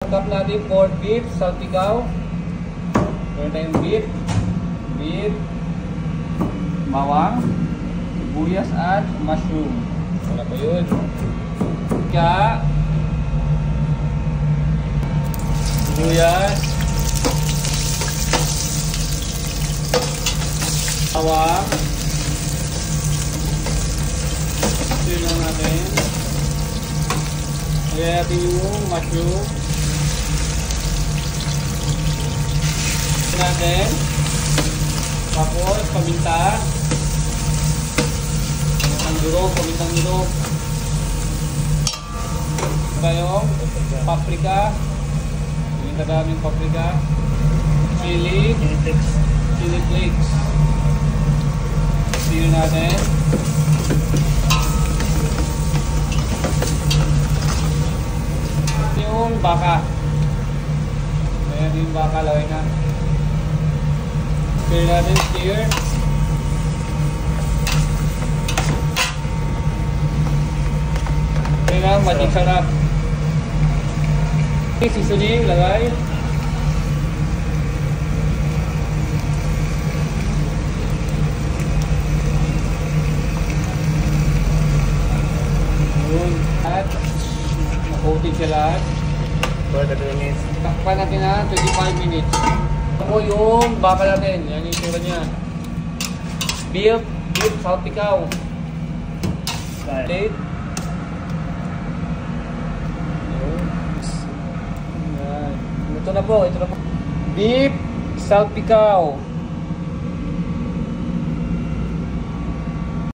sangkap natin, pork beef, salpikaw. Meron tayong beef, bawang, sibuyas at mushroom. Wala pa yun. Kaya, sibuyas, bawang, ito lang natin. Lagyan natin yung mushroom natin. Tapos paminta, pamintang durog. Tayong paprika, yung kadaming paprika, chili flakes. Sili natin. Yung baka. Ayan yung baka, laway na. Stir natin, stir. Ayan na, magic sarap. Seasoning, lagay. Yun. At coating siya lahat. For 30 minutes. Takpan natin na 25 minutes. Ako yung baka natin. Yan yung tura niya. Beef, salpikaw. Plate. Ito na po. Beef, salpikaw.